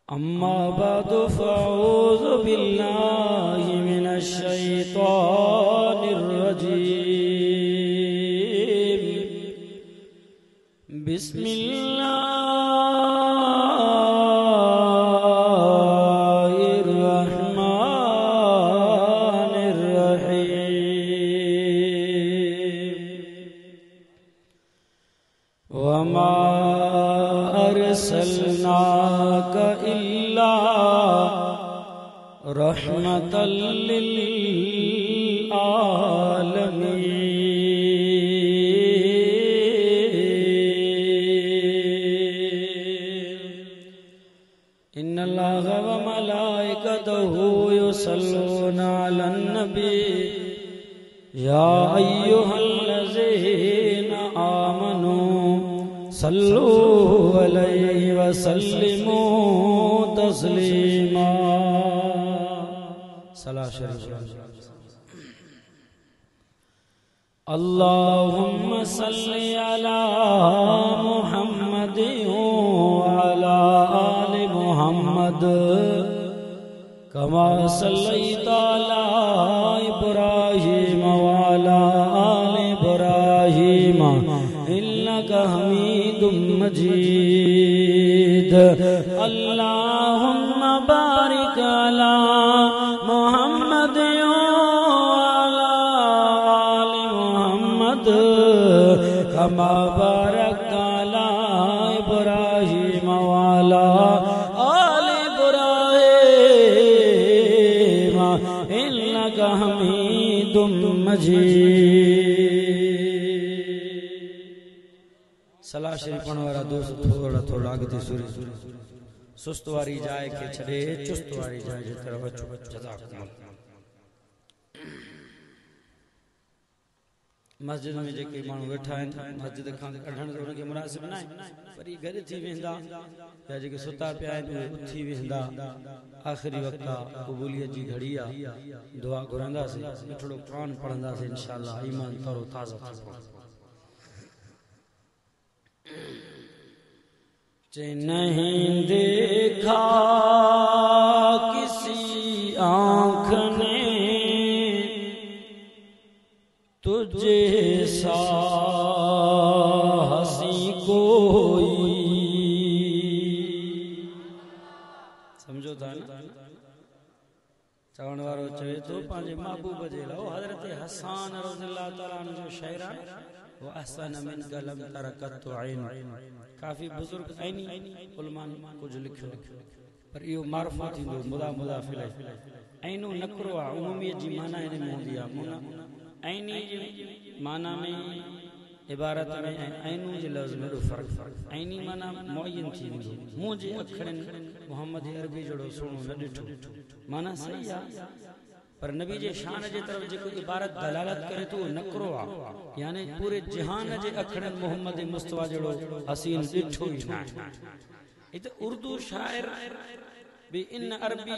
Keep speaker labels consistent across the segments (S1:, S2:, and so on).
S1: अम्मा बादु फ़अऊज़ु बिल्लाहि मिनश शैतानिर रजीम। बिस्मिल्लाहिर रहमानिर रहीम। वमा अरसलनाका इल्ला रहमतल लिल आलमीन। इन्नल्लाहा व मलाइकतहु युसल्लूना अलन नबी या अय्युहल्लज़ीना आमनू सल्लु अलैहि व सल्लिमू तस्लीमा। सलाह शरीफ। अल्लाहुम्मा सल्लि अला मुहम्मद व अला आलि मुहम्मद कमा सल्लैता अला इब्राहीम व अला आलि इब्राहीम इन्नका हमीदुम मजीद। अल्लाहुम्मा बारिक अला मुहम्मद व अला आलि मुहम्मद कमा बारकता अला इब्राहीम व अला आलि इब्राहीम इन्नका हमीदुम मजीद। सलाह शरीफ पढ़ने वाला दोस्त थोड़ा थोड़ा आगे सूरी सुस्त वारी जाए के छड़े चुस्त वारी जाए जे तरफ जज़ाकल्लाह। मस्जिद में जेके माण्हू वेठा आहिनि मस्जिद खां कढण जो उनखे मुनासिब न आहे, पर इहे गॾु थी वेंदा या जेके सुता पिया आहिनि उहे उथी वेंदा। आख़िरी वक़्तु आहे, क़बूलियत जी घड़ी आहे, दुआ घुरंदासीं, मिठड़ो क़ुरान पढ़ंदासीं, इंशाअल्लाह ईमान तरो ताज़ो थींदो। नहीं देखा किसी आँख ने तुझे सा हंसी कोई। समझो था न? चवण वारो चवे तो पंहिंजे महबूब जे लाइ हज़रत हसन रज़ियल्लाहु ताला अन्हु जो शाइर आहे, वो अहसन मिन कलम तरकत ऐन। काफ़ी बुजुर्ग ऐनी उलमा कुछ लिखो, पर इहो मारफो थींदो मुदा मुदाफ़िल ऐनो नकरो आहे। उमूमियत जी माना इन में हूंदी आहे। ऐनी जी माना में इबारत में ऐनू जे लफ़्ज़ में फ़र्क़ ऐनी माना मुअय्यन थी वेंदो। मुंहिंजे अखरनि मोहम्मद अरबी जहिड़ो सुहिणो न ॾिठो, माना सही आहे, पर नबी जे शान जे तरफ़ जेको इबारत दलालत करे तो नकरो आहे, यानी पूरे जहान जे अखरनि मोहम्मद मुस्तफ़ा जहिड़ो हसीन ॾिठो ई न आहे। हिते उर्दू शाइर भी इन अरबी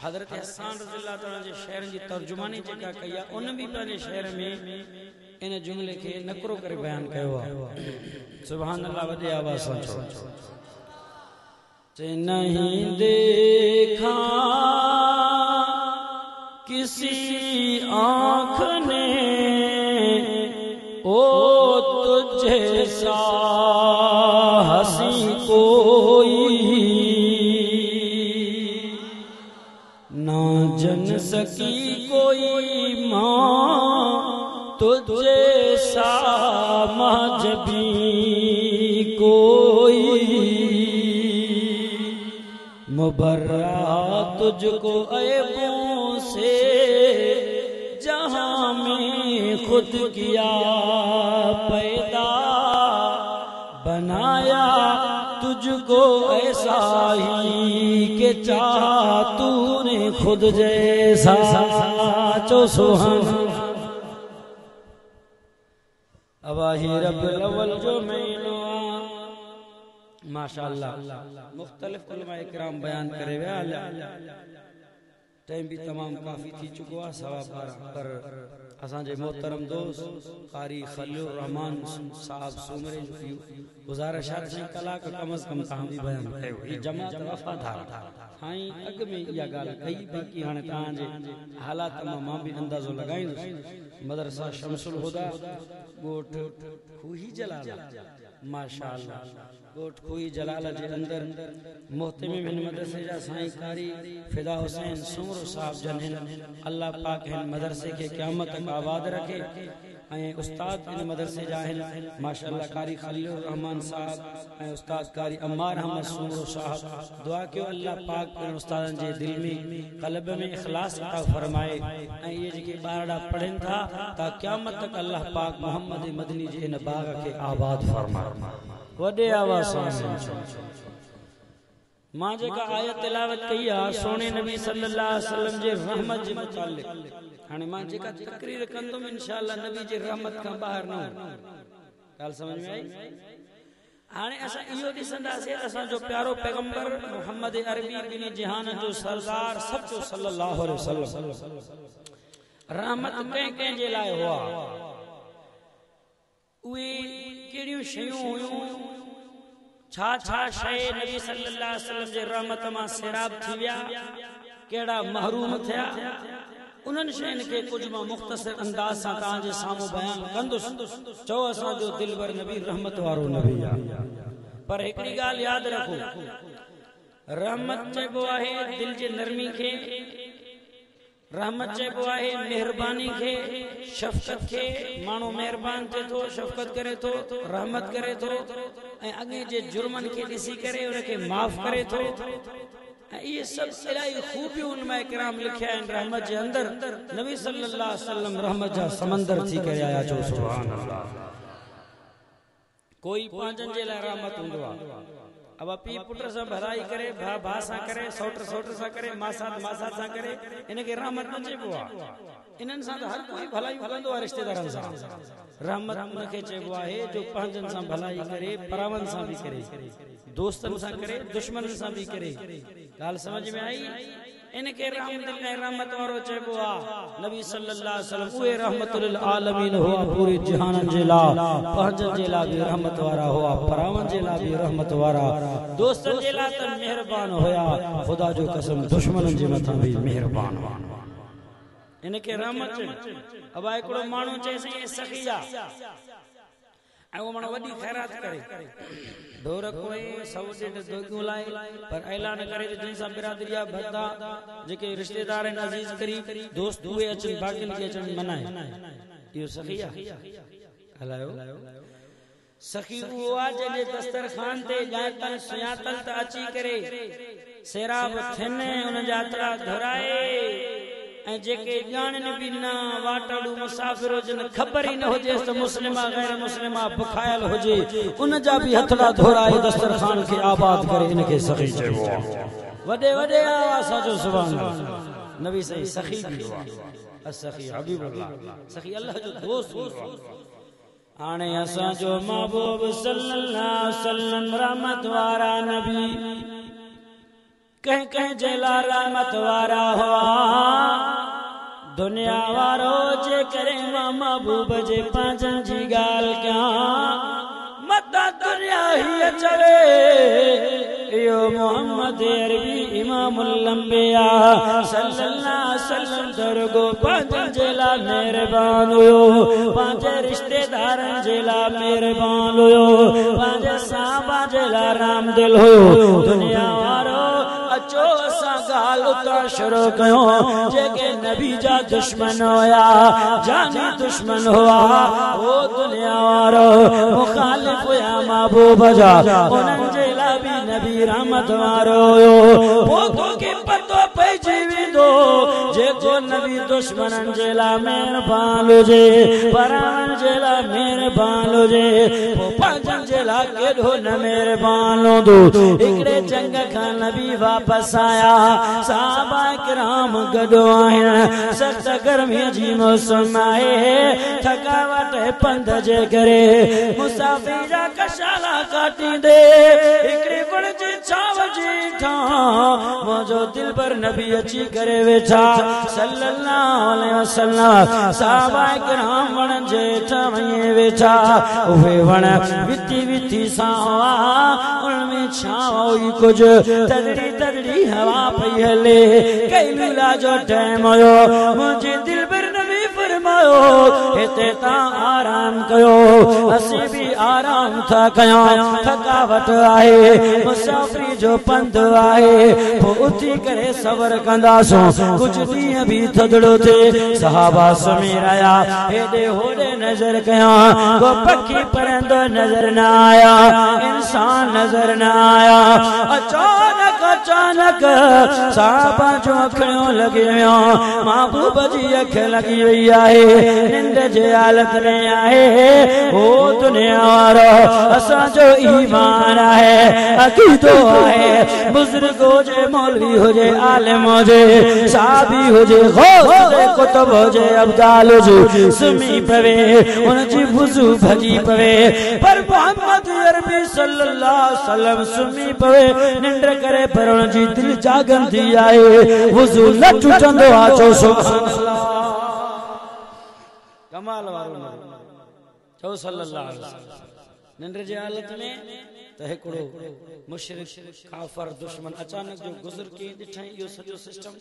S1: हज़रत हसन रज़ियल्लाहु ताला जे शेरनि जी तर्जुमानी जेका कई आहे, उन भी पंहिंजे शेर में इन जुमले खे नकरो करे बयान कयो आहे। सुभान अल्लाह, वॾे आवाज़ सां चओ। नहीं देखा किसी आँख ने ओ तुझे सा हंसी कोई, ना जन सकी कोई माँ तुझे सा महजबी कोई। मुबर्रा तुझको ऐबों से जहां में खुद किया पैदा, बनाया तुझको ऐसा ही के चाहा तूने खुद जैसा। चो सुहान अवाही रब्बुल अव्वल जो महीनो माशाअल्लाह मुख्तलिफ उलमा इकराम बयान करे विया। टाइम भी तमाम काफी थी चुको है 12:15 पर असांजे मोहतरम दोस्त कारी खलील रहमान साहब सुमरे गुजारिश है कलाक कम अज कम तहां भी बयान कयो ई जमात वफादार हाई अग में या गाल कई बाकी हाने तां जे हालात मां भी अंदाजो लगाइंदुस मदरसा शमसुल हुदा गोठ खूही जलाला माशाअल्लाह गोठ खूही जलाला जे अंदर मोहतमी बिन मदरसे जा साईं कारी फिदा हुसैन सुमरो साहब जन अल्लाह पाक हिन मदरसे के क़यामत तक आबाद रखे ऐं उस्ताद इन मदरसे जा माशाअल्लाह कारी खलील रहमान साहब ऐं उस्ताद कारी अम्मार अहमद सुमरो साहब दुआ कयो अल्लाह पाक इन उस्तादन जे दिल में क़ल्ब में इखलास अता फरमाए ऐं ये जेके ॿारड़ा पढ़न था ता क़यामत तक अल्लाह पाक मोहम्मद मदनी जे इन बाग के आबाद फरमाए वडे आवाज़ सां मां जेका आयत तिलावत कई आ सोने नबी सल्लल्लाहु अलैहि वसल्लम जे रहमत जे मुतालिक हाने मां जेका तकरीर कंदुम इंशाअल्लाह नबी जे रहमत का बाहर न गाल समझ में आई हाने असा इयो दिसंदासे असा जो प्यारो पैगंबर मोहम्मद अरबी बिन जहान जो सरदार सब जो सल्लल्लाहु अलैहि वसल्लम रहमत के जे लाए हुआ उए केड़ियों शयूं हुयूं छा छा शय नबी सल्लल्लाहु अलैहि वसल्लम जे रहमत मां सिराब थी विया केड़ा महरूम थिया उन्हनि शयन के कुछ मां मुख्तसर अंदाज सां तां जे सामू बयान कंदुस चो असा जो दिलबर नबी रहमत वारो नबी आ पर एकड़ी गाल याद रखो रहमत चेबो आहे दिल जे नरमी के रहमत चेबो आहे मेहरबानी के शफकत के मानो मेहरबान थे तो शफकत करे तो रहमत करे तो ए अगे जे जुर्मन के दिसी करे उनके माफ करे तो ये सब इलाही खूबियों उनमें किराम लिखया इन रहमत जे अंदर नबी सल्लल्लाहु अलैहि वसल्लम रहमत जा समंदर थी करे आया जो सुभान अल्लाह कोई पांचन जे ला रहमत हुंदो अब पी पुत्र से भलाई करे भा भा सा करे सोटर सा करे मासा सा करे इनके रहमत न चेबो आ इनन सा हर कोई भलाई कंदो आ रिश्तेदारन सा रहमत उनके चेबो आहे जो पंजन सा भलाई करे परावन सा भी करे दोस्तन सा करे दुश्मन सा भी करे गाल समझ में आई इनके रहमत वारो चेबो आ नबी सल्लल्लाहु अलैहि वसल्लम उए रहमतुल आलमीन हुआ पूरी जहानन जेला पंजन जेला भी रहमत वारा हुआ परावन जेला भी रहमत वारा दोस्तन जेला त मेहरबान होया खुदा जो कसम दुश्मनन जे मथा भी मेहरबान इनके रहमत अब एकड़ो मानो चे से सखिया वो मानो वडी खैरात करे ढोर कोई सब जे दोगियो लाए पर ऐलान करे जिन सा बिरादरिया भद्दा जेके रिश्तेदार हैं अजीज करी दोस्त हुए अचन बाकिन के अचन मनाए यो सखिया हलायो सखी हुआ जे दस्तरखान ते जातन सुयातन त अची करे सेराब थने उन जात्रा धराए ऐ जेके जाणन भी ना वाटड़ू मुसाफिर जन खबर ही न हो जे मुस्लिमा गैर मुस्लिमा बुखायल हो जे उन जा भी हथड़ा धोराए दस्तरखान के आबाद करे इनके सखी चेबो वडे वडे आवाज जो सुभान अल्लाह नबी सही सखी भी हुआ असखी हबीबुल्लाह सखी अल्लाह जो दोस्त आने असा जो महबूब सल्लल्लाहु अलैहि वसल्लम रहमत वारा नबी कह जेला रहमत वारा हुआ दुनिया वारो जे करे महबूब जे पांचन जी गाल क्या मत दुनिया ही चवे यो मोहम्मद अरबी इमामुल अंबिया सल्लल्लाहु अलैहि वसल्लम दरगो पांचन जेला मेहरबान हुयो पांच रिश्तेदारन जेला मेहरबान हुयो पांच साहबा जेला राम दिल हुयो दुनिया वारो अचो असा गाल उतर शुरू कयो जेके नबी जा दुश्मन होया जानी दुश्मन हुआ वो दुनिया वारो मुखालिफ हुया महबूब जा उनन जेला भी नबी रहमत वारो वो तो के पतो पइजी विंदो जेको नबी दुश्मनन जेला मेहरबान हुजे परान जेला मेहरबान हुजे वो पांचन जेला केडो न मेहरबान हो एकड़े जंग खां नबी वापस आया साहबा किराम गडो आया सख्त गर्मी जी मौसम आए थकावट पंध जे करे मुसाफिर जा कशाला काटी दे एकड़े बड़ जे चाव जेठा मुझो दिल पर नबी अची करे वेठा सल्लल्लाहु अलैहि वसल्लम साहबा किराम वण जेठा वही वेठा उहे वण विती विती सावा उनमें छाव हुई कुछ तदड़ी तदड़ी हवा पई हले कैलूला जो टाइम होयो मुझे दिल पर नबी फरमायो हिते ता आराम कयो असी भी आराम था कया थकावट आए मुसाफरी जो पंध आए पोइ उथी करे सबर कंदासो कुछ ॾींहं भी थदड़ो थे सहाबा समीर आया हेॾे होॾे नजर कया को पखी परंदो नजर न आया इंसान नजर न आया अचानक अचानक सहाबा जो अखियों लगी वियो महबूब जी अख लगी वई आहे निंड जे हालत में आहे ओ दुनिया वारो असांजो ईमान आहे अकीदो आहे बुजुर्ग हुजे मौलवी हुजे आलिम हुजे साहबी हुजे गौस हुजे कुतुब हुजे अब्दाल हुजे सुमी पवे उनजी वुज़ू भजी पवे पर मोहम्मद अरबी सल्लल्लाहु अलैहि वसल्लम सुमी पवे निंड करे पर उनजी दिल जागंदी आहे वुज़ू न टुटंदो आ चो सुभान अल्लाह कमाल वारो चो सल्लल्लाहु अलैहि वसल्लम निंड जी हालत में त हिकड़ो मुशरिक काफर दुश्मन अचानक जो गुजर के ॾिठई इहो सॼो सिस्टम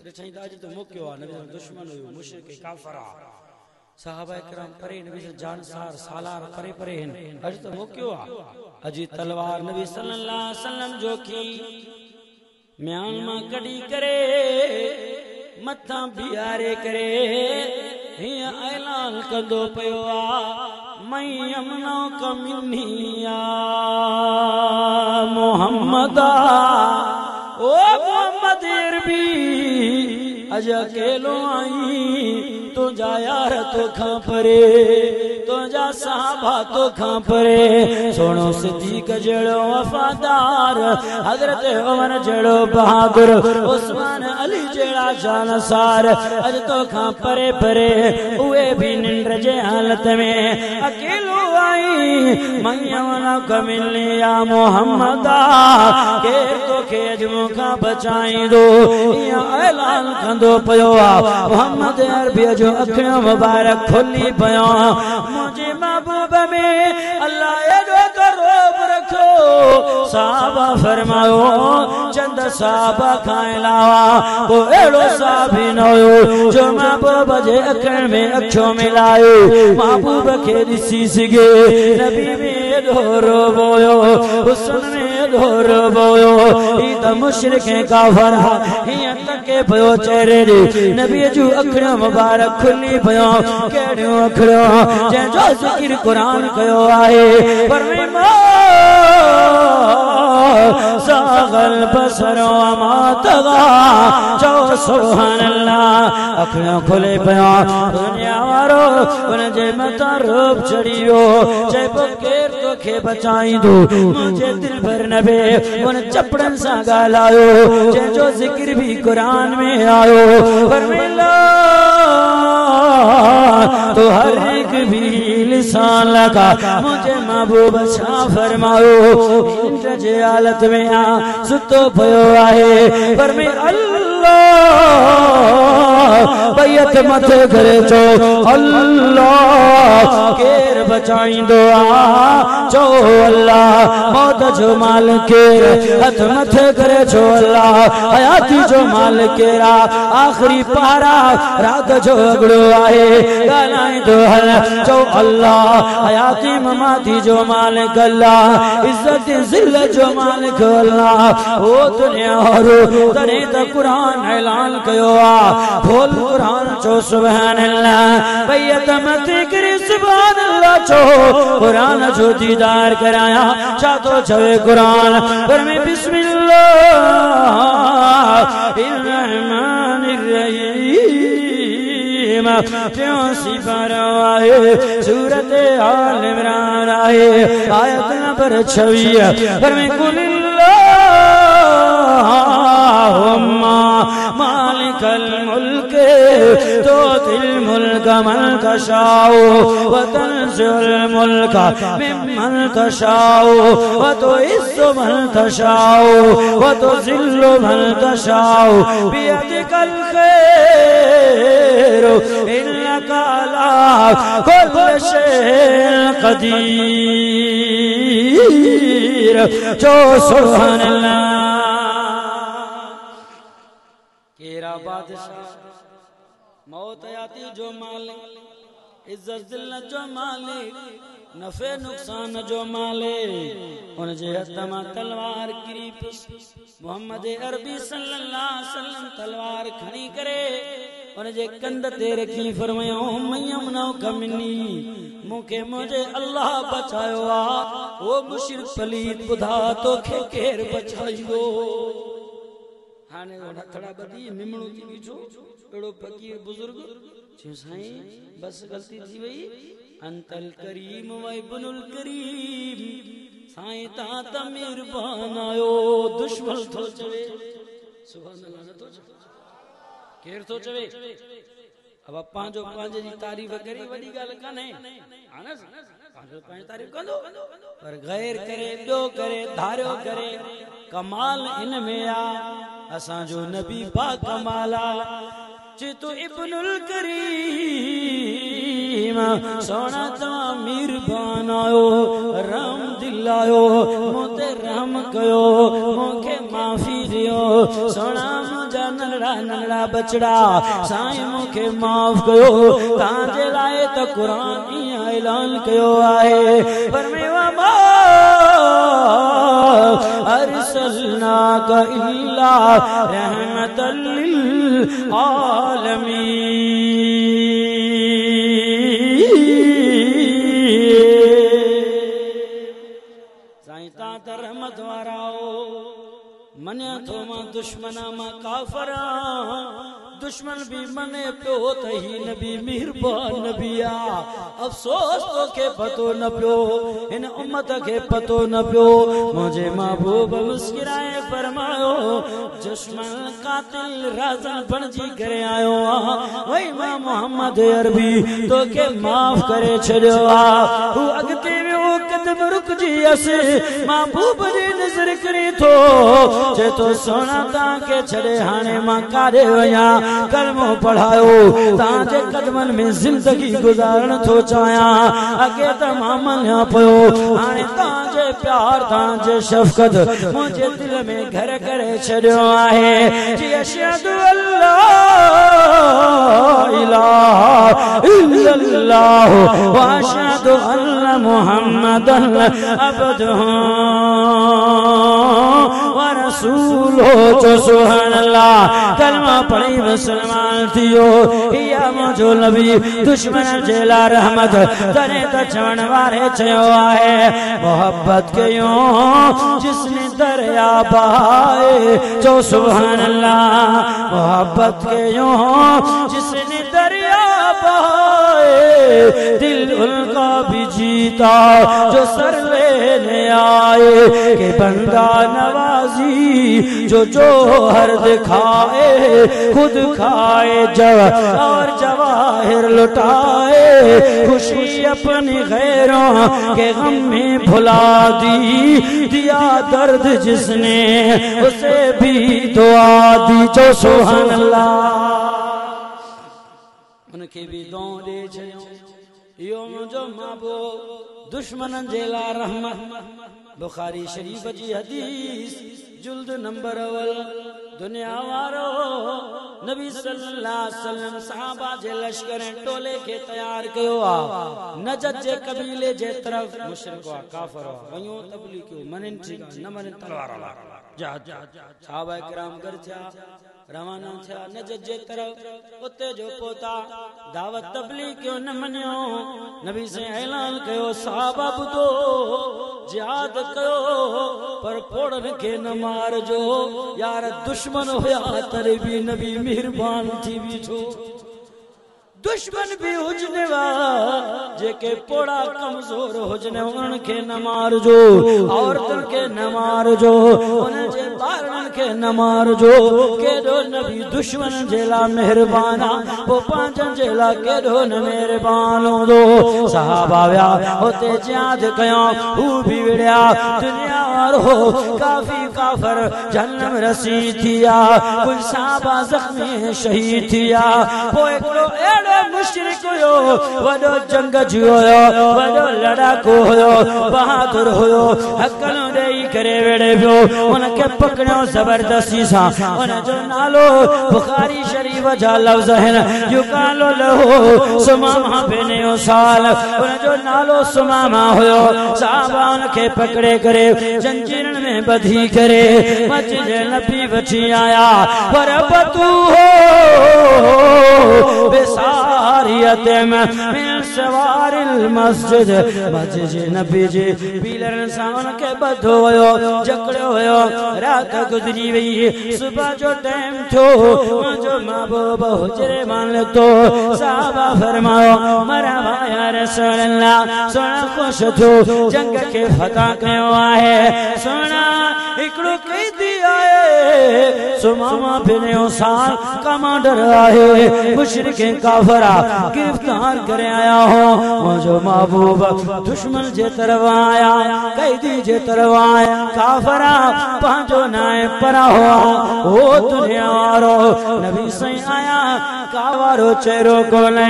S1: ॾिठई त अॼु त मोकियो आहे नबी दुश्मन हुयो मुशरिक काफर आहे सहाबा किराम परे नबी जानसार सालार परे परे आहिनि अॼु त मोकियो आहे अॼु तलवार नबी सल्लल्लाहु अलैहि वसल्लम जो की म्यान मां कढी करे मथां बिहारे करे हिय ऐलान कंदो पियो आहे मैं यमनो कमिनिया मोहम्मदा ओ मोहम्मद अरबी अज अकेलो आई तुझा यार तो खां परे तुझा साहबा तो खां परे सोनो सिद्दीक जड़ो वफादार हजरत उमर जड़ो बहादुर उस्मान अली जड़ा जानसार अज तो खां परे परे उए भी निंड जे हालत में अकेलो आई मैया कमिलिया मोहम्मदा के तो के अजमो का बचाई दो या ऐलान कंदो पयो मोहम्मद अरबी जो अखियों मुबारक खुली पयो मुझे महबूब में अल्लाह एडो करोब रखो साहबा फरमायो चंद साहबा खां अलावा को एड़ो साहबी न हो जो महबूब जे अखियों में अखियों मिलायो महबूब के दिसी सके नबी में एडो रोबोयो हुस्न में एडो रोबोयो ई त मुशरिक काफर हिय तके पयो चेहरे रे नबी जो अखियों मुबारक खुली पयो केड़ियों अखियों जे जो जिक्र कुरान कयो आहे फरमायो सागल बसर मा तगा जो सुभान अल्लाह अखियों खुले पयो दुनिया वारो उन जे मथा रूप चढ़ियो जे केर तो के बचाई दो मुझे दिल भर नबे उन चपड़न सा गालायो जे जो जिक्र भी कुरान में आयो फरमाया तो हर एक भी लिसान लगा मुझे महबूब छा फरमायो इंट जे हालत में आ सुतो पयो आहे पर मैं अल्लाह बैयत मथे करे चो अल्लाह केर बचाईंदो आ चो अल्लाह मौत जो माल केर हथ मथे करे चो अल्लाह हयाती जो माल केरा आखिरी पारा रात जो अगड़ो आहे गालाए दो हल चो अल्लाह हयाती ममाती जो मालिक अल्लाह इज्जत जिल्लत जो मालिक अल्लाह ओ दुनिया और तने त कुरान ऐलान कयो आ बोल कुरान चो सुभान अल्लाह बैयत मते करे सुभान अल्लाह चो कुरान जो दीदार कराया चा तो चवे कुरान पर मैं बिस्मिल्लाह रहमानिर रहीम क्यों सी परवाए सूरत आल इमरान आए आयत नंबर 26 पर मैं कुलिल्लाहुम्मा मालिकल मुल्क तो तिल मुल्क मुल्क मन तशाओ व तंज़िउल मुल्क मिम्मन तशाओ व तुइज़्ज़ु मन तशाओ व तुज़िल्लु मन तशाओ बियदिकल खैर इन्नका अला कुल्लि शैइन क़दीर। जो सुभान अल्लाह। केरा बादशाह मौत आती जो मालिक, इज्जत जिल्लत जो मालिक, नफे नुकसान जो मालिक, उनजे हथ मां तलवार किरी मोहम्मद अरबी सल्लल्लाहु अलैहि वसल्लम तलवार खणी करे उनजे कंध ते रखी फरमायो मयमनो कमिनी मूंखे मुझे अल्लाह बचायो आ। वो मुशिरक पलीत बुधा तो खे केर बचाईंदो। हाने हथड़ा बदी मिमणो थी बीठो एड़ो फकीर बुजुर्ग चयो साईं बस गलती थी वई अंतल करीम व इब्नुल करीम। साईं ता त मेहरबान आयो दुश्मन थो चवे सुभान अल्लाह न थो चवे केर थो चवे। अब पांजो पांजे जी तारीफ करी वडी गाल काने हाने पांजो पांजे तारीफ कंदो पर गैर करे ॿियो करे धारियो करे कमाल इन में आ असां जो नबी बा कमाला चितो इब्नुल करीम सोना तवा मेहरबान आयो राम दिलायो मोते रहम कयो मोखे माफी दियो सोना मुंजा नंढड़ा नंढड़ा बचड़ा साईं मोखे माफ कयो तांजे लाए त कुरान इया ऐलान कयो आहे फरमायो मा अरसलनाका इल्ला रहमतल लिल आलमीन। साईं ता त रहमत वाराओ मन्या थो मां दुश्मना मां काफरा दुश्मन भी मने पियो त ही नबी मेहरबान नबी आ। अफसोस तो के पतो न पियो इन उम्मत के पतो न पियो मुझे महबूब मुस्कुराए फरमायो दुश्मन कातिल राज़न बणजी करे आयो आ वही मां मोहम्मद अरबी तो के माफ करे छड़ियो आ। हु अगते वियो कदम रुकजी असे महबूब जी नजर करे थो जे तो सोना ता के छड़े हाने मां कारे वया कलमो पढ़ायो तांजे कदमन में जिंदगी गुजारण थो चाया अगे त मां मन्या पयो हाने तांजे प्यार तांजे शफकत मुझे दिल में घर करे छड़ियो आहे जी अशहदु अल्ला इलाहा इल्लल्लाह व अशहदु अन्ना मुहम्मदन अब्दुहु व रसूलुहु। जो सुभान अल्लाह कलमा पढ़ी मुसलमान थियो या मुझो नबी दुश्मन जेला रहमत तने त चवण वारे चयो आहे मोहब्बत कयो जिसने दरिया बहाए। जो सुभान अल्लाह मोहब्बत कयो जिसने दरिया बहाए दिल उनका भी जीता जो सर लेने आए के बंदा नवाजी जो हर दिखाए खुद खाए जव और जवाहिर लुटाए खुशी अपने गैरों के गम में भुला दी दिया दर्द जिसने उसे भी दुआ दी। जो सुभान अल्लाह उनके भी दुआ दे छयो यो मुझो महबूब दुश्मनन जेला रहमत। बुखारी शरीफ जी हदीस जुल्द नंबर अवल दुनिया वारो नबी सल्लल्लाहु अलैहि वसल्लम सहाबा जे लश्कर टोले के तैयार कयो आ नजद जे कबीले जे तरफ मुशरिक वा काफर वयो तबलीग मनन ठीक न मनन तलवार जा सहाबा किराम कर छा रवाना छा नजद जे तरफ उते जो पोता दावत तबलीग क्यों न मन्यो नबी से ऐलान कयो सहाबा बुधो जिहाद कयो पर फोड़न के न मार जो यार दुश्मन होया तरे भी नबी मेहरबान थी बीठो दुश्मन भी हुजने वा जेके पोड़ा कमजोर हुजने उन के न मार जो औरतन के न मार जो उन जे बारन के न मारजो केडो नबी दुश्मन जेला मेहरबाना वो पांचन जेला केडो न मेहरबान दो सहाबा व्या होते जियाद कया हू भी विड़या दुनिया वारो काफी काफर जन्नम रसी थिया कुछ सहाबा जख्मी शहीद थिया वो एकड़ो एड़ो मुशरिक हुयो वडो जंग जो हुयो वडो लड़ाको हुयो बहादुर हुयो हकनो देई करे वेड़े पियो उनके पकड़ो जबरदस्ती सा उन जो नालो बुखारी शरीफ जा लफ्ज है युकालो लहो सुमामा बिन उसाल उन जो नालो सुमामा हुयो साहबा उनके पकड़े करे जंजीरन में बधी करे मस्जिद नबी वठी आया पर बतू हो बेसारियत में मिन सवारिल मस्जिद मस्जिद नबी जे पीलरन सा उनके बधो हुयो जकड़ो हुयो रात गुजरी वई सुबह जो टाइम थो जो महबूब हुजरे मान तो साहबा फरमायो मरहबा या रसूल अल्लाह सोना खुश थो जंग के फतह कयो आहे सोना एकड़ो कैदी आए सुमामा बिन उसाल कमांडर आहे मुशरिक काफरा गिरफ्तार करे आया हो जो महबूब दुश्मन जे तरफ आया कैदी जे तरफ आया काफरा पांचो नाए परा हो ओ दुनिया वारो नबी सही आया कावारो चेहरो कोने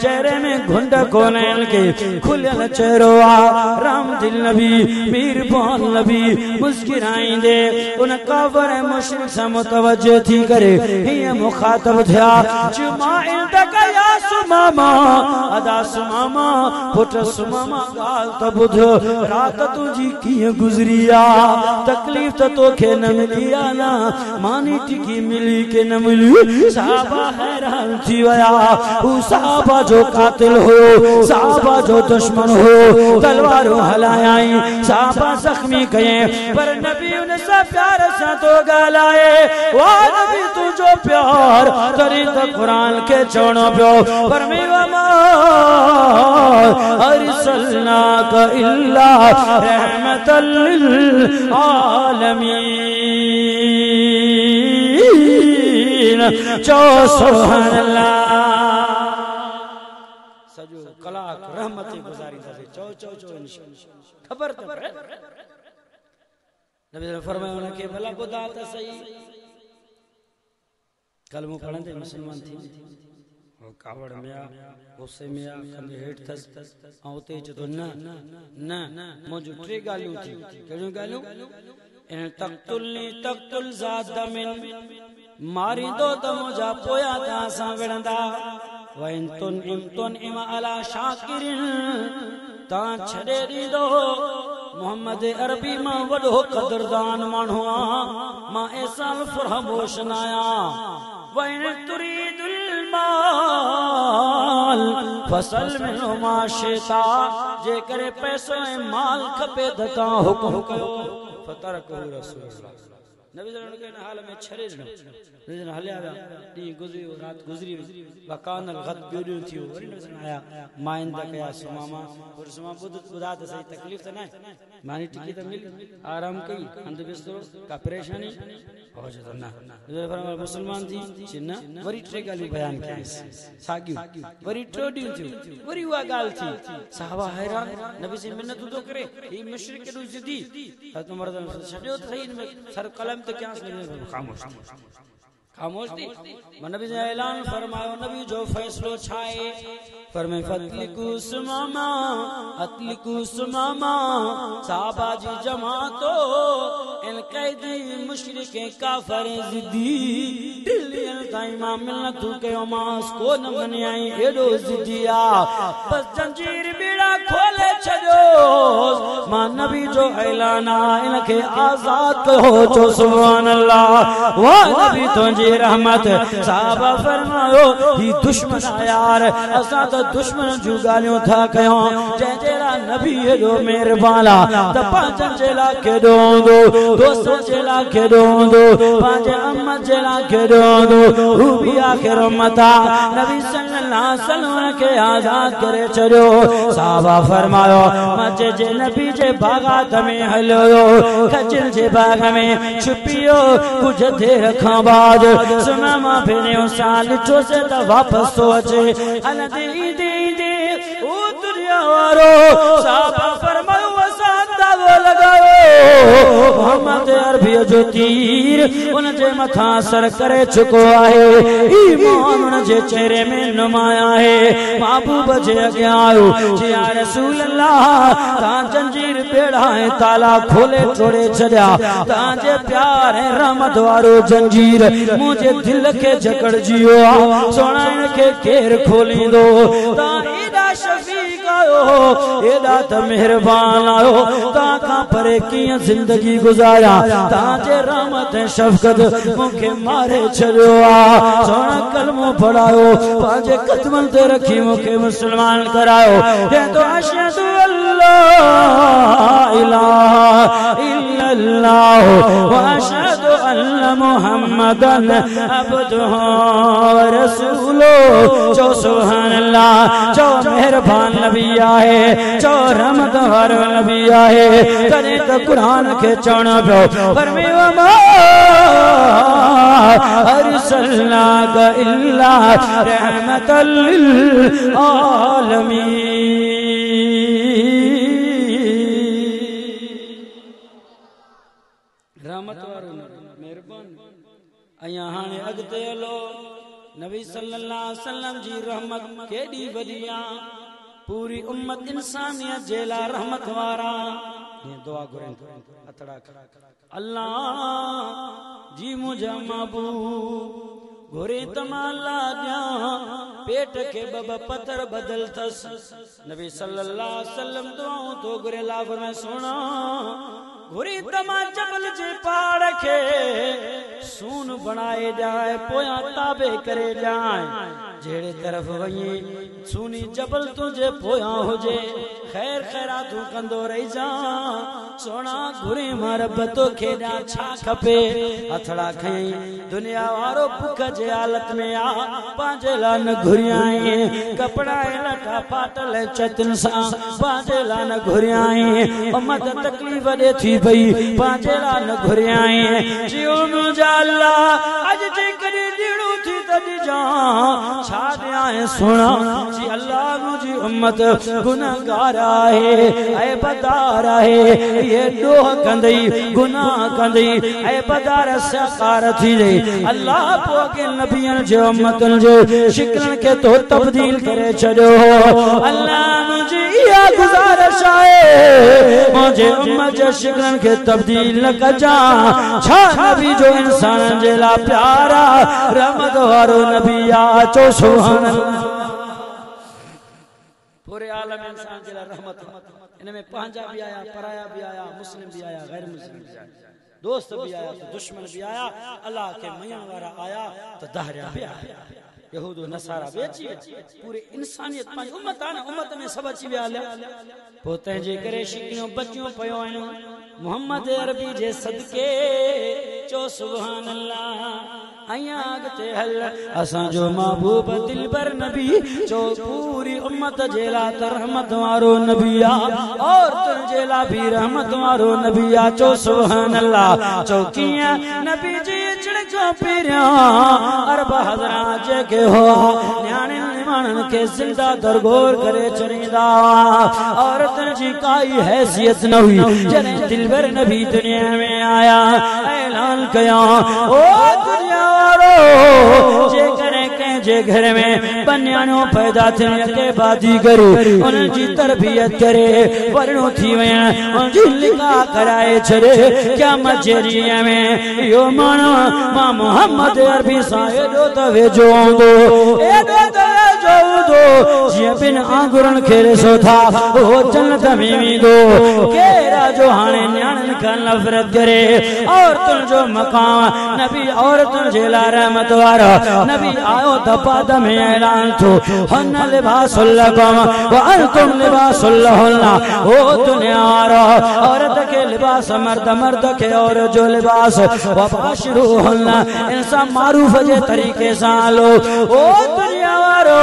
S1: चेहरे में घुंड कोने के खुलियल चेहरो आ राम दिल नबी मीरबान नबी मुस्कुराइंदे उन काफर मुशरिक से मुतवज्जो थी करे ये मुखातब थिया जुमा इंदक या सुमामा अदा सुमामा पुट सुमामा गाल त बुध रात तुझी की गुजरिया तकलीफ तो तोखे न मिलिया ना मानी टिकी मिली के न मिली साहबा हैरान थी वया उ साहबा जो कातिल हो साहबा जो दुश्मन हो तलवारों हलायाई साहबा जख्मी कये पर नबी उनसे प्यार से तो गालाए वाह नबी तू जो प्यार करी तो कुरान के चोनो प्यो पर मेवा अरसलनाक इल्ला रहमतल लिल आलमीन चो सुभान अल्लाह सजो कलाक रहमत गुजारी दे चो चो चो खबर तो नबी ने फरमाया उनके भला खुदा त सही कलमो पढ़ंदे मुसलमान थी ओ कावड़ में आ गुस्से में आ कंदे हेठ थस औते जदो न न मुजो टे गालियों थी कहियो गालियों इन तक्तुल ज़ात मिन मारी दो त मुजा पोया ता सा विणंदा व इन तुन इम अला शाकिरिन ता छडे दीदो मोहम्मद अरबी मां वडो कदरदान माण्हू मां ऐसाल फरमोश नाया वइन तुरीदुल माल फसल में मा शेता जे करे पैसो ऐं माल खपे दता हुकुम कयो फतरकहु रसूलुल्लाह नबी जन के हाल में छरे नबी जन हल्या दी गुजरी रात गुजरी वकानल गद बियो थियो वरी नबी जन आया माइन द कया सुमामा और सुमा बुदा त सही तकलीफ त ना मानी टिकी त मिल आराम कई अंध बिस्तरो का परेशानी हो जतो ना नबी फरमाया मुसलमान थी चिन्ना वरी टे गाली बयान की सागियो वरी टोडी थियो वरी वा गाल थी साहबा हैरान नबी से मिन्नत तो करे ई मुशरिक नु जिदी हजरत उमर छडियो सही में सर कलम तो क्या खामोश खामोश थी नबी ने ऐलान फरमायो नबी जो फैसलो छाए फरमाए फतलिकु सुमामा साहबा जी जमातो इन कैदी मुशरिक काफर जिद्दी दिलियन ताई मां मिलना तू के मास को न मने आई एडो जिद्दिया बस जंजीर बीड़ा खोले छजो मां नबी जो ऐलान इनके आजाद कहो जो सुभान अल्लाह वाह नबी तुझी रहमत साहबा फरमायो ही दुश्मन यार असा तो दुश्मन जो गालियों था कयो जे जेरा नबी जो मेहरबाना त पांचन जेला के दोंदो दोस्तन जेला के दोंदो पांचे अम्मा जेला के दोंदो रूबी आखिर उम्मता नबी सल्लल्लाहु अलैहि वसल्लम के आजाद करे छड़ो साहबा फरमायो मजे जे नबी जे बागात में हलो खजल जे बाग में छुपियो कुछ देर खां बाद सुनामा भेने साल ठो से त वापस तो अचे अन दी दी दी ओ दुनिया वारो साहबा फरमायो वसाता वो लगाओ मोहम्मद अरबी जो तीर उन जे मथा असर करे चुको आहे ईमान उन जे चेहरे में नुमाया है महबूब जे अगे आयो जी या रसूल अल्लाह ता जंजीर बेड़ा है ताला खोले छोड़े छड़िया ता जे प्यार है रहमत वारो जंजीर मुझे दिल के जकड़ जियो सोना के केर खोली दो ता एदा शफीक आयो एदा त मेहरबान आयो ता का परे किया जिंदगी गुजारा ता जे रहमत शफकत मुखे मारे छड़ियो सोना कलमो पढ़ायो पांचे कदमन ते रखी मुखे मुसलमान करायो ये तो अशहदु अल्ला इलाहा इल्लल्लाह व अशहदु अन्न मुहम्मदन अब्दुहु व रसूलुहु जो सुभान अल्लाह जो मेहरबान नबी आहे जो रहमत वारो नबी आहे तने तो कुरान के चवणो पियो फरमायो मा अरसलनाक इल्ला रहमतल लिल आलमीन रहमत वारो मेहरबान अया हाने अगते हलो नबी सल्लल्लाहु अलैहि वसल्लम जी रहमत केडी वडिया पूरी उम्मत इंसानियत जेला रहमत वारा ये दुआ करें अतड़ा अल्लाह जी मुझे महबूब घोरे तमाला दिया पेट के बब पत्थर बदल थस नबी सल्लल्लाहु अलैहि वसल्लम दुआओं तो घोरे लाभ में सुना घोरी तमा जबल जे पहाड़ के सून बनाए जाए पोया ताबे करे जाए जेड़े तरफ वही सूनी जबल तुझे पोया होजे खैर खैरातू कंदो रही जा सोना घुरी मरबतो खेड़ा छा खपे हथड़ा खई दुनिया वारो भूख जे हालत में आ पांजे लान घुरियाई कपड़ा लटा पाटल चतन सा पांजे लान घुरियाई उम्मत तकलीफ दे थी भई पांजे लान घुरियाई जियो मुझा अल्लाह अज जे करी दिड़ो थी तदी जा छा दिया सुना जी अल्लाह मुझी उम्मत गुनाहगार आहे ऐ बदार आहे ये दोह कंदई गुनाह कंदई ऐ बदार सकार थी रे अल्लाह पो के नबियन जो उम्मतन जो शिकन के तो तब्दील करे छड़ो अल्लाह मुझे या गुजारिश आहे मुझे उम्मत जो शिकन के तब्दील न कजा छा नबी जो इंसान जेला प्यारा रहमत वारो नबी आ चो सुभान अल्लाह पूरे आलम इंसान जेला रहमत इनमें पांजा भी आया पराया भी आया मुस्लिम भी आया गैर मुस्लिम भी आया दोस्त भी आया तो दुश्मन भी आया अल्लाह के मियां वाला आया तो दहरिया भी आया यहूद नसारा बेची पूरे इंसानियत पांच उम्मत आना उम्मत में सब अची विया पोते जे करे शिकियो बच्चियों पयो आयो मोहम्मद अरबी जे सदके चो सुभान अल्लाह अया अगते हल असा जो महबूब दिलबर नबी जो पूरी उम्मत जेला रहमत वारो नबी आ और तुर जेला भी रहमत वारो नबी आ चो सुभान अल्लाह चौकिया नबी जी चढ़ो पिरिया अरब हज़रात जे के हो न्याणे निमाणन के जिंदा दरगोर करे चरीदा औरतन जी काई हैसियत न हुई जने दिलबर नबी दुनिया में आया ऐलान कया ओ दुनिया वारो जे करे के जे घर में बन्यानो पैदा थियण के बादी करे उन जी तरबियत करे वरणो थी वया उन जी लिका कराए छरे क्या मजरिया में यो मानो मा मोहम्मद अरबी सा एडो तवे जो एडो तवे जो दो जिया बिन आंगुरन खेले सो था वो जन्नत में भी दो केरा जो हाने न्याणन का नफरत करे और तुम जो मकाम नबी और तुम जेला रहमत वारा नबी आओ दपाद में ऐलान तो हन लिबासुल लकुम व अंतुम लिबासुल लहुन्ना ओ दुनिया औरत के लिबास मर्द मर्द के और जो लिबास व बाशिरूहुन्ना इंसान मारूफ जे तरीके से लो ओ दुनिया वारो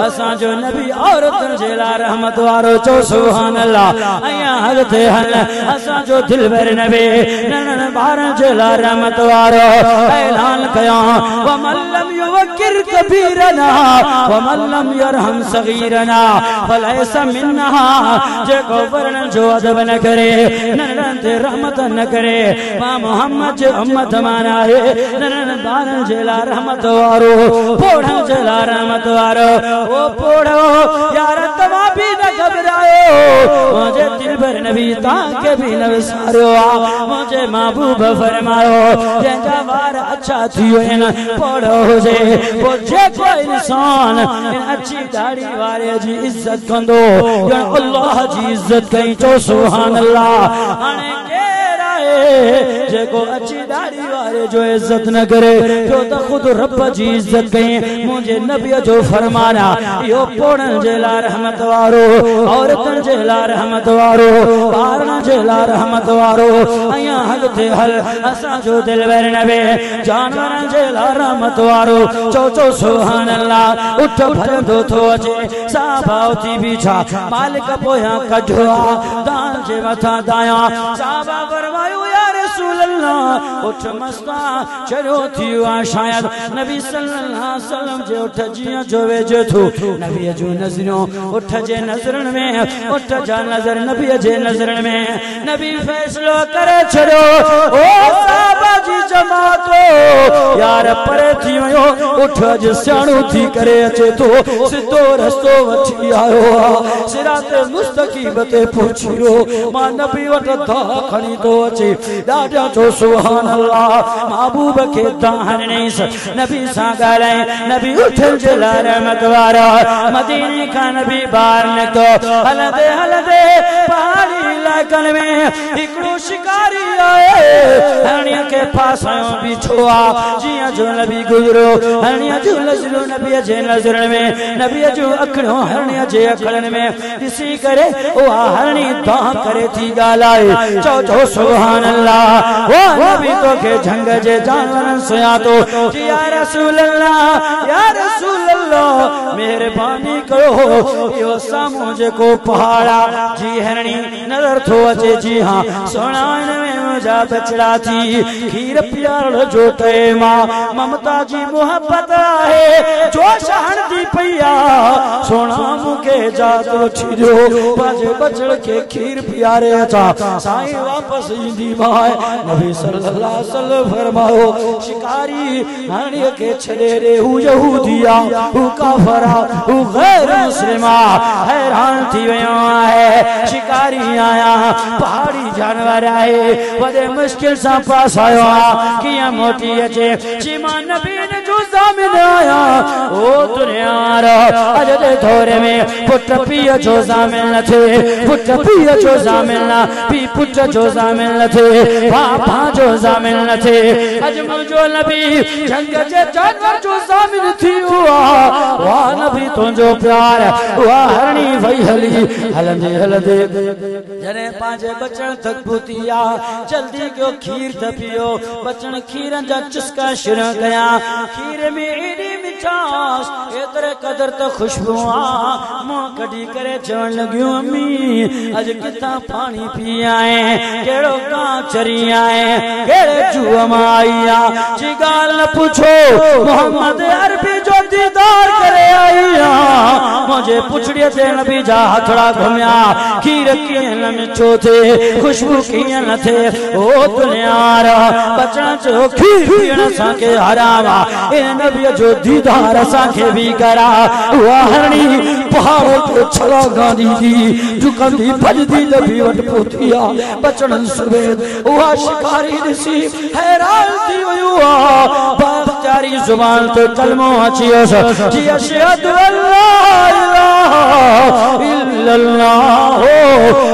S1: असा जो नबी औरत जेला रहमत वारो चो सुभान अल्लाह अया हजते हन असा जो दिल भर नबी नन बार जेला रहमत वारो ऐलान कया व मल्लम युवक्किर कबीरना व मल्लम यरहम सगीरना फलैसा मिन्ना जे को वर्ण जो अदब न करे नन ते रहमत न करे मा मोहम्मद जे उम्मत माना है नन बार जेला रहमत वारो पोढ़ा जेला रहमत वारो ओ पोढ़ो यार तमा भी न घबरायो मुझे दिल भर नबी ताके भी न विसारो मुझे महबूब फरमायो जंजा वार अच्छा थियो इन पोढ़ो जे वो जे कोई इंसान इन अच्छी दाढ़ी वारे जी इज्जत कंदो या अल्लाह जी इज्जत कई चो सुभान अल्लाह हाने जेको अच्छी दाढ़ी वारे जो इज्जत न करे जो तो खुद रब जी इज्जत कई मुझे नबी जो फरमाना यो पोड़न जेला रहमत वारो औरतन जेला रहमत वारो पारण जेला रहमत वारो अया हलते हल असा जो दिल वर नबे जानवरन जेला रहमत वारो चो चो सुभान अल्लाह उठ भरदो थो अचे साबाउती बीछा मालिक पोया कढवा दान जे मथा दाया साबा फरमायो या रसूल अल्लाह उठ मस्ता चलो थियो शायद नबी सल्लल्लाहु अलैहि वसल्लम जे उठ जिया जो वेजो थो नबी जो नजरो उठ जे नजरन में उठ जा नजर नबी जे नजरन में नबी फैसलो करे छड़ो ओ साहबा जी जमातो यार परे थियो उठ जे सियाणो थी करे अचे तो सिधो रस्तो वठी आयो सिरात मुस्तकीम ते पहुंचियो मां नबी वट दा खणी तो अचे दादा चो सुभान अल्लाह महबूब के दाहन नबी सा गाले नबी उठल जला रहमत वारा मदीने का नबी बाहर न तो हलदे हलदे पहाड़ी इलाकन में इकड़ो शिकारी आए हरणिया के पास आयो बिछोआ जिया जो नबी गुजरो हरणिया जो नजरो नबी जे नजर में नबी जो अखड़ो हरणिया जे अखड़न में किसी करे ओ हरणी दा करे थी गालाए चो चो सुभान अल्लाह वो नबी तो के झंग जे जानवरन से आतो या रसूल अल्लाह मेहरबानी करो यो सामो जे को पहाड़ा जी हरणी नजर थो अचे जी हां सोनान में मुझा बचड़ा थी खीर प्यार जो ते मां ममता जी मोहब्बत है जो शहन दी पैया सोना मुके जातो छिजो बाजे बचड़ के खीर प्यारे अचा साईं वापस इंदी मां नबी सल्लल्लाहु अलैहि वसल्लम फरमाओ शिकारी हरणी के छड़े रे हु यहूदिया हु काफरा हु गैर मुस्लिमा हैरान थी वयो है शिकारी आया पहाड़ी जानवर आए बड़े मुश्किल से पास आयो किया मोटी अचे चीमा नबी ने जो सामने आया ओ दुनिया रो अज दे थोरे में पुट पिया जो सामिल न थे पुट पिया जो सामिल न पी पुट जो सामिल न थे पापा जो सामिल न थे अज मुझो नबी जंग जे जानवर जो सामिल थी हुआ वाह नबी तो जो प्यार वाह हरणी वही हली हलंदे हलंदे जने पांचे बचन तक पुतिया जल्दी क्यों खीर पियो बचन खीरन जा चुस्का शुरू कया खीर में एडी मिठास एतरे कदर तो खुशबू मुंह कड़ी करे चवण लगियो अम्मी अज किथा पानी पी आए केड़ो का चरी आए केड़े जुआ माईया जी गाल न पूछो मोहम्मद अरबी जो दीदार करे आईया मुझे पुछड़िए ते नबी जा हथड़ा घुमया खीर किए न मिठो थे खुशबू किए न थे ओ दुनिया रा बचन जो खीर पीण सा के हराम ए नबी जो दीदार सा के भी करा वाह हरणी पहाड़ पे छला गांधी दी झुकंदी भजदी नबी वट पोतिया बचन सवेद वाह शिकारी दिसी हैरान थी वयो बाचारी जुबान ते कलमो अचियोस जी अशहदु अल्ला इलाहा इल्लल्लाह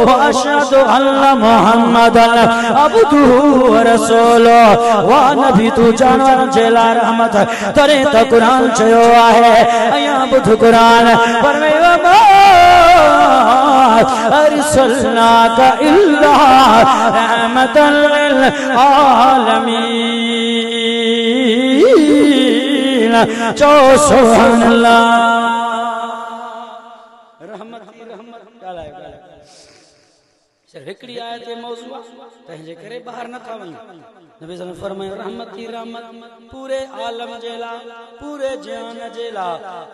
S1: व अशहदु अन्न मुहम्मदन अब्दुहु व रसूलुहु वा नबी तू जानवर जेला रहमत तरे त कुरान चयो आहे अया बुध कुरान फरमायो मा अरसलनाका इल्ला रहमतल लिल आलमीन चो सुभान अल्लाह रहमत रहमत ॻाल्हायो सिर्फ हिकड़ी आयत मौजूआ तंहिंजे करे बाहर न था वञूं नबी सल्लल्लाहु अलैहि वसल्लम फरमायो रहमती रहमत पूरे आलम जे ला पूरे जहान जे ला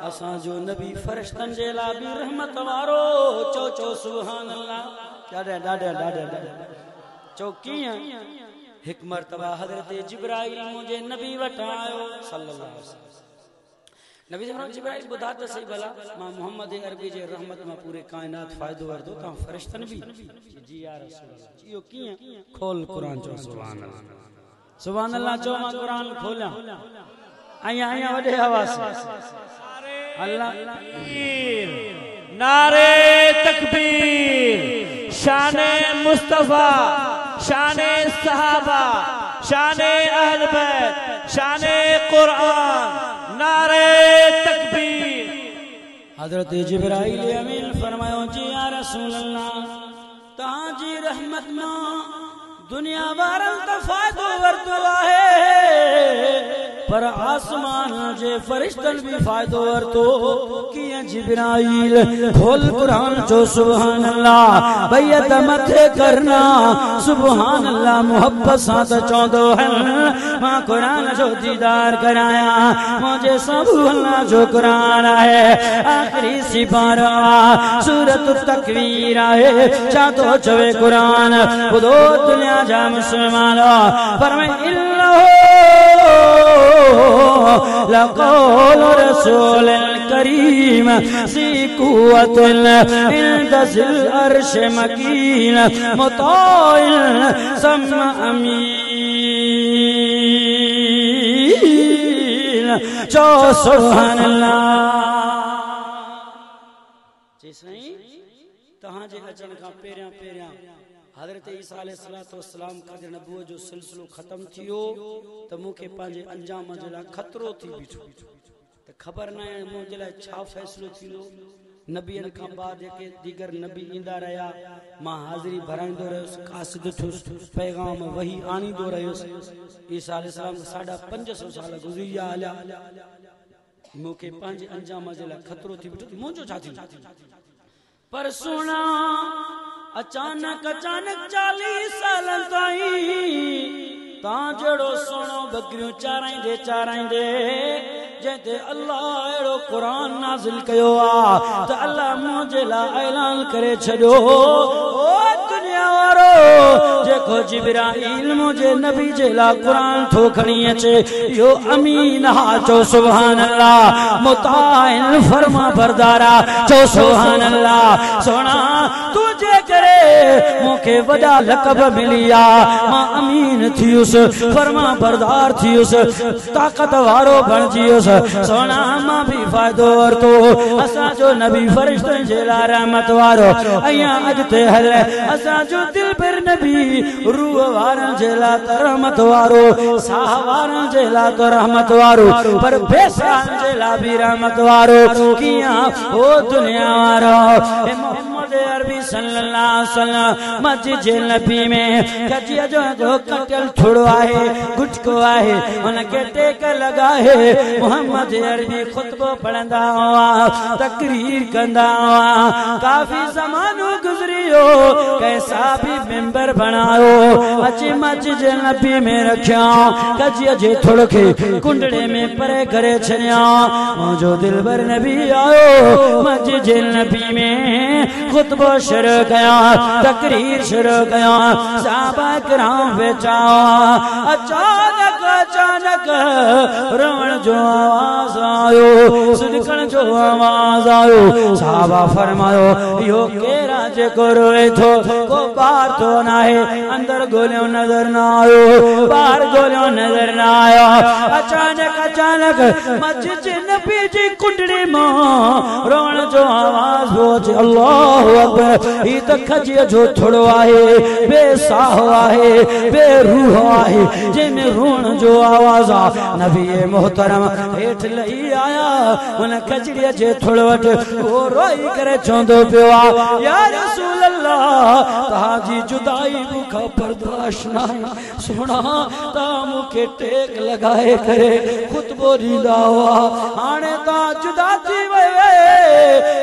S1: असां जो नबी फरिश्तन जे ला भी रहमत वारो चो चो सुभान अल्लाह ॾाढा ॾाढा ॾाढा चो कीअं हिक मर्तबा हज़रत जिब्राइल मुझे नबी वटि आयो सल्लल्लाहु अलैहि वसल्लम नबी जिब्राइल ॿुधा त सही भला मां मोहम्मद अरबी जे रहमत मां पूरे कायनात फ़ाइदो वठदो ता फरिश्तन भी जी या रसूल अल्लाह इहो कीअं खोल कुरान चो सुभान अल्लाह चो मां कुरान खोलिया आया आया वडे आवाज अल्लाह
S2: नारे तकबीर शाने मुस्तफा शाने सहाबा शाने अहल बैत शाने कुरान नारे तकबीर
S1: हजरत जिब्राइल अमीन फरमायो जी या रसूल अल्लाह तहां जी रहमत मां दुनिया वारन त फायदो वरतो आहे पर आसमान जे फरिश्तन भी फायदो वरतो किया जिब्राइल खोल कुरान जो सुभान अल्लाह बैयत मथे करना सुभान अल्लाह मोहब्बत सा त चौंदो है मां कुरान जो दीदार कराया मुझे सब अल्लाह जो कुरान है आखिरी सिपारा सूरत तकवीर है चा तो चवे कुरान बुधो दुनिया जा मुसलमान फरमाए इल्लहु लक़ौल रसूल करीम सी कुव्वतिन इंदज़िल अर्श मकीन मुताइन सम्मा अमीन चो सुभान अल्लाह जी सही तहां जे अचण का पेरियां पेरियां हजरत ईसा अलैहिस्सलाम का नबूवत जो सिलसिलो खत्म थियो त मूंखे पंहिंजे अंजाम जे लाइ खतरो थी बीठो त ख़बर न आहे मुंहिंजे लाइ छा फ़ैसिलो थींदो नबियन खां बाद जेके दीगर नबी ईंदा रहिया मां हाज़िरी भराईंदो रहियुसि कासिद थियुसि पैगाम वही आणींदो रहियुसि ईसा अलैहिस्सलाम 550 साल गुज़री विया हलिया मूंखे पंहिंजे अंजाम जे लाइ खतरो थी बीठो मुंहिंजो छा थींदो पर सुना अचानक 40 साल ताईं ता जड़ो सोनो बकरियों चाराइंदे जैते अल्लाह एड़ो कुरान नाज़िल कयो आ त अल्लाह मुझे ला ऐलान करे छड़ो ओ दुनिया वारो जेको जिब्राइल मुझे नबी जे ला कुरान थो खणी अचे यो अमीन हा चो सुभान अल्लाह मुताइन फरमा बरदारा चो सुभान अल्लाह सोना तुझे करे मुखे वडा लक़ब मिलिया मां अमीन थियुस फरमा बरदार थियुस ताकत वारो बणजियुस सोना मां भी फायदो वरतो असा जो नबी फरिश्तन जे ला रहमत वारो अया अगते हल असा जो दिल पर नबी रूह वारन जे ला रहमत वारो साह वारन जे ला रहमत वारो पर बेसान जे ला भी रहमत वारो किया ओ दुनिया वारो मोहम्मद अरबी सल्लल्लाहु अलैहि वसल्लम मस्जिद जे नबी में कजिया जो कटल थोड़ो आहे गुटको आहे उनके टेक लगा है मोहम्मद अरबी खुतबो पढ़ंदा हुआ तकरीर कंदा हुआ काफी ज़मानो गुजरियो कैसा भी मेंबर बनायो अची मस्जिद जे नबी में रखिया कजिया जे थोड़ो के कुंडड़े में परे करे छनिया मुझो दिलबर नबी आयो मस्जिद जे नबी में खुतबो शुरू कया तकरीर शुरू कया सहाबा किराम बेचा अचानक रोण जो आवाज आयो सिदकण जो आवाज आयो सहाबा फरमायो यो केरा जेको रोए थो को बाहर तो ना है अंदर गोलियों नजर ना आयो बाहर गोलियों नजर ना आयो अचानक मस्जिद नबी जी कुंडड़ी मां रोण जो आवाज पहुंचे अल्लाह अकबर ही तो खजिया जो थोड़ो आहे बेसाह आहे बेरूह आहे जंहिंमें रोण जो आवाज आ नबी मोहतरम हेठ लही आया उन खजड़ीअ जे थोड़ वटि वो रोई करे चवंदो पियो आ या रसूल अल्लाह तहांजी जुदाई मूंखां बर्दाश्त न आहे सोना तहां मूंखे टेक लॻाए करे ख़ुतबो ॾींदा हुआ हाणे तहां जुदा थी विया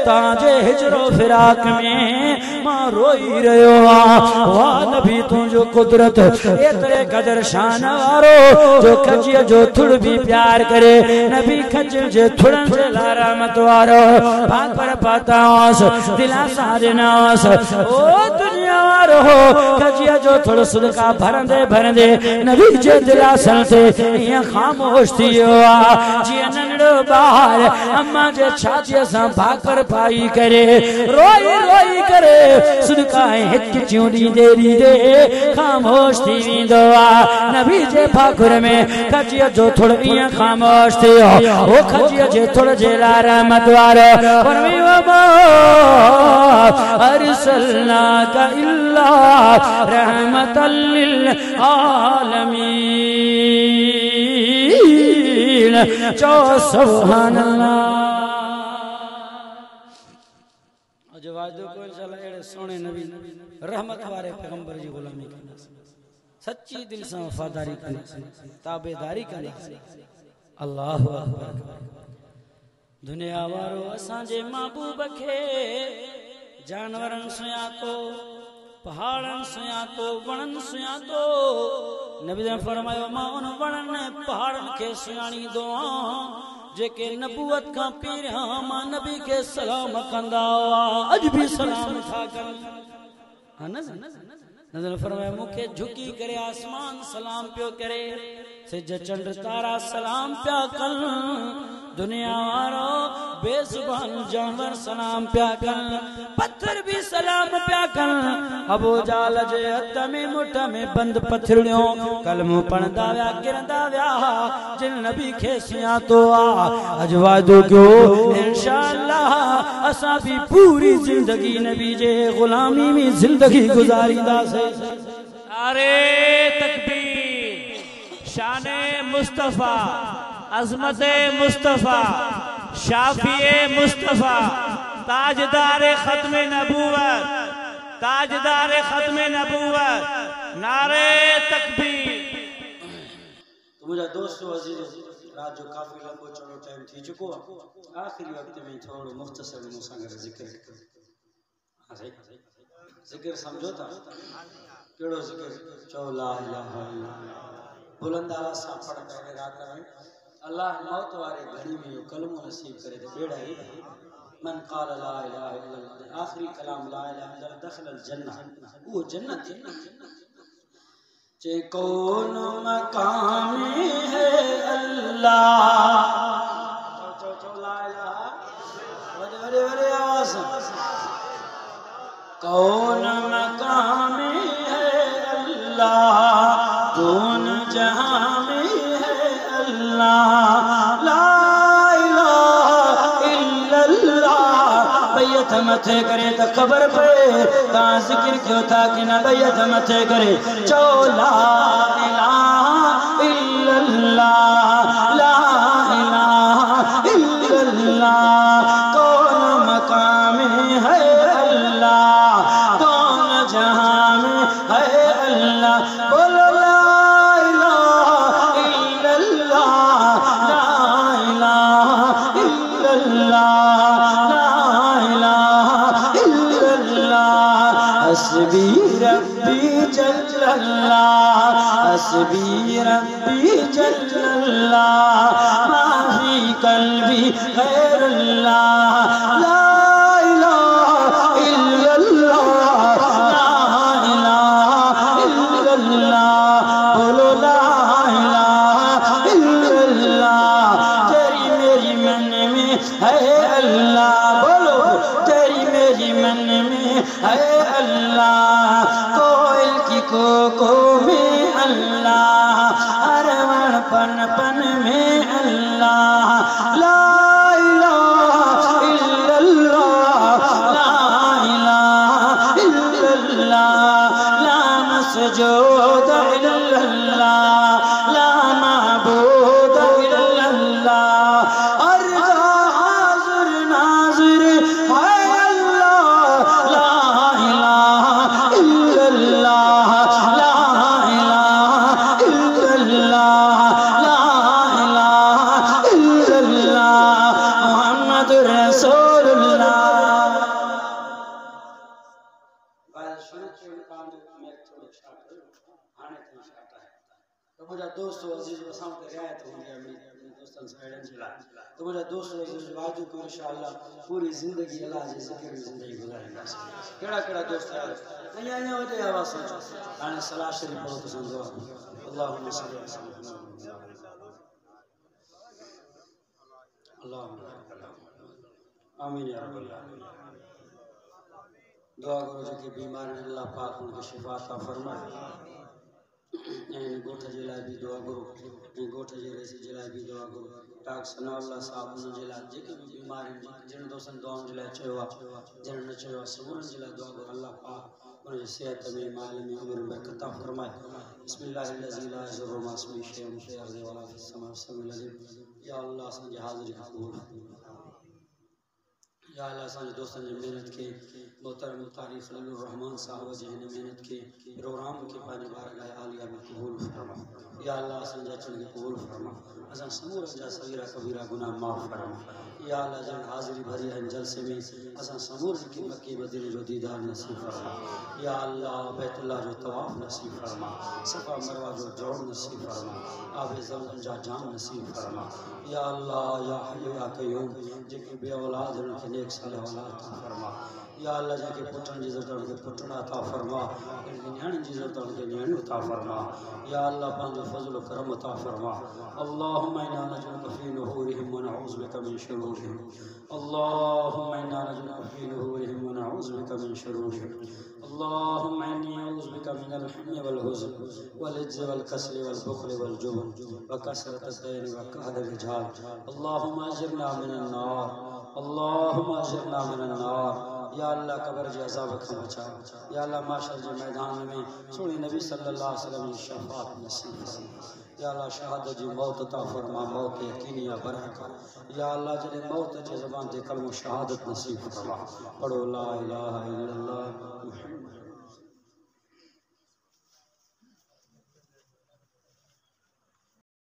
S1: तहांजे हिजरो फिराक में मां रोई रहियो आहियां वाह नबी तुंहिंजो कुदरत एतिरे क़दर शान वारो जो खजीअ जो थुड़ भी प्यार करे नबी खजल जे थुड़न जे लाइ रहमत वारो भाकर पातास दिलासा ॾिनास ओ दुनिया वारो खजीअ जो थुड़ सदका भरंदे नबी जे दिलासन ते ईअं ख़ामोश थी वियो आहे जीअं नंढड़ो ॿार अम्मा जे छातीअ सां भाकर पाई करे रोई करे सदका हिक चियूं ॾींदे ख़ामोश थी वेंदो आहे नबी जे भाकुर में खजीअ जो थुड़ ईअं ख़ामोश थियो ओ खजीअ जे थुड़ जे लाइ रहमत वारो फरमायो अरसलनाका इल्ला रहमतल लिल आलमीन चो सुभान अल्लाह वादो को इंशाल्लाह एड़े सोने नबी रहमत वाले पैगंबर जी गुलामी करना सच्ची दिल से वफादारी करना ताबेदारी करना अल्लाहु अकबर दुनिया वारो असां जे महबूब खे जानवरन सुयातो पहाड़न सुयातो वणन सुयातो नबी ने फरमायो मां उन वणन पहाड़न के सुयाणी दो जेके नबूवत का पहिरियां मां नबी के सलाम कंदा अज भी सलाम था कन नजर फरमाया मुखे झुकी करे आसमान सलाम पियो करे सिज चंड तारा सलाम पिया कन दुनिया वारो बेजुबान जानवर सलाम पिया कन पत्थर भी सलाम पिया कन अबू जाल जे हथ में मुठ में बंद पथरियों कलमो पढ़ंदा विया गिरंदा विया जिन नबी खे सुञातो आ अज वादो कयो इंशाअल्लाह असां भी पूरी जिंदगी नबी जे गुलामी में जिंदगी गुजारींदासीं
S2: अरे तकबीर शाने मुस्तफा अजमत मुस्तफा शाफिए मुस्तफा ताजदार खत्म नबूवत ताजदार खत्म नबूवत नारे तकबीर
S1: मुझा दोस्तों अजीजों रात जो काफी लंबो चौड़ो टाइम थी चुको आखिरी वक्त में थोड़ो मुख्तसर मूंसां गॾु ज़िक्र ज़िक्र समझो था केड़ो ज़िक्र चो ला इलाहा इल्लल्लाह बुलंद आवाज सां पढ़ करे रात में अल्लाह मौत वारे घड़ी में कलमो नसीब करे ते बेड़ा ही मन क़ाल ला इलाहा इल्लल्लाह आखिरी कलाम ला इलाहा इल्लल्लाह दखल अल जन्नह वो जन्नत जे कौन मकाम है अल्लाह चो ला इलाहा बड़े आवाज कौन मकाम है अल्लाह कौन जहां में है अल्लाह ला इलाहा इल्लल्लाह बैयत मथे करे तो खबर पे ता जिक्र क्यों था कि ना बैयत मथे करे चो ला इलाहा इल्लल्लाह ला इलाहा इल्लल्लाह कौन मकाम है अल्लाह कौन जहां में है अल्लाह बोलो ला इलाहा इल्लल्लाह ला इलाहा इल्लल्लाह ला इलाहा इल्लल्लाह हस्बी रब्बी जल्लल्लाह हस्बी रब्बी जल्लल्लाह मा फी कल्बी गैरुल्लाह ला इलाहा इल्लल्लाह ला इलाहा इल्लल्लाह बोलो ला इलाहा इल्लल्लाह तेरी मेरी मन में है अल्लाह बोलो तेरी मेरी मन में है कोको में अल्लाह, हर वण पन पन में अल्लाह। ला इलाहा इल्लल्लाह, ला इलाहा इल्लल्लाह, ला मस्जूद इल्लल्लाह, ला माबूद इल्लल्लाह। हर जा हाज़िर नाज़िर है अल्लाह, ला इलाहा इल्लल्लाह, ला इलाहा इल्लल्लाह, ला इलाहा इल्लल्लाह, मुहम्मदुर रसूलुल्लाह। तो मुझे दोस्तों अजीज वसाम के रियायत हो गया मेरे दोस्तों साइडन जिला। तो मुझे दोस्तों अजीज वादू को इंशाअल्लाह पूरी जिंदगी अल्लाह जी जिक्र में जिंदगी गुजारेंगे। केड़ा केड़ा दोस्त है नया नया वजह आवाज सोचो आने सलाह शरीफ पढ़ो तो समझो अल्लाहुम्मा सल्ली अला अल्लाहुम्मा आमीन या रब्बल आलमीन। दुआ करो जो कि बीमार हैं अल्लाह पाक उनकी शिफा अता फरमाए। गोठ जे लाइ बि दुआ करो, गोठ जे रसी जे लाइ बि दुआ करो। डॉक्टर सनाउल्लाह साहब उन जे लाइ जेके बि बीमार आहिनि जिन दोस्तनि दुआउनि जे लाइ चयो आहे जिन न चयो आहे सभुनि जे लाइ दुआ करो अल्लाह पाक उनजी सिहत में माल में उमिरि में बरकत अता फरमाए। बिस्मिल्लाहिल्लज़ी ला यज़ुर्रु मा'a इस्मिही शैउन फ़िल अर्ज़ि वला फ़िस समा'i समीउल अलीम। या अल्लाह असांजी हाज़िरी क़बूल या अल्लाह असांजे दोस्तनि जी महिनत खे मोहतरम मुफ्ती ख़लीलुर रहमान साहब जी हिन महिनत खे प्रोग्राम खे पंहिंजे बारगाह आलिया में क़बूल फरमा। या अल्लाह असांजे अचण खे क़बूल फरमा। असां समूरनि जा सगीरा कबीरा गुनाह माफ़ फरमा। या अल्लाह जन हाज़िरी भरी आहिनि जलसे में असां समूरनि खे मक्के मदीने जो दीदार नसीब फरमा। या अल्लाह बैतुल्लाह जो तवाफ़ नसीब फरमा, सफ़ा मरवा जो जोड़ नसीब फरमा, आबे ज़मज़म जा जाम नसीब फरमा। या अल्लाह या हय्यु या क़य्यूम जेके बे औलाद हैं उनके नेक साले औलाद अता फरमा। या अल्लाह जेके पुटनि जी ज़रूरत उनके पुटड़ा अता फरमा, जिनके न्याणियुनि जी ज़रूरत उनके न्याणियूं अता फरमा। या अल्लाह पंहिंजो फज़ल करम अता फरमा। अल्लाहुम्मा इन्ना नजअलुका फ़ी नुहूरिहिम व नऊज़ु बिका मिन शुरूरिहिम। अल्लाहुम्मा इन्ना नजअलुका फ़ी नुहूरिहिम व नऊज़ु बिका मिन शुरूरिहिम। अल्लाहुम्मा इन्नी अऊज़ु बिका मिनल हम्मि वल हुज़्न वल इज्ज़ि वल कसरि वल बुख़्लि वल जुब्न व कसरतिद दैन व कहरिर रिजाल। अल्लाहुम्मा अजिरना मिनन नार, अल्लाहुम्मा अजिरना मिनन नार। या अल्लाह कब्र जे अज़ाब खां बचा। या अल्लाह माशर जे मैदान में सोने नबी सल्लल्लाहु अलैहि वसल्लम जी शफ़ाअत नसीब फरमा। या अल्लाह शहादत जी मौत अता फरमा, मौत यकीनिया बरहका। या अल्लाह जॾहिं मौत जे ज़बान ते कलमो शहादत नसीब फरमा। पढ़ो ला इलाहा इल्लल्लाह।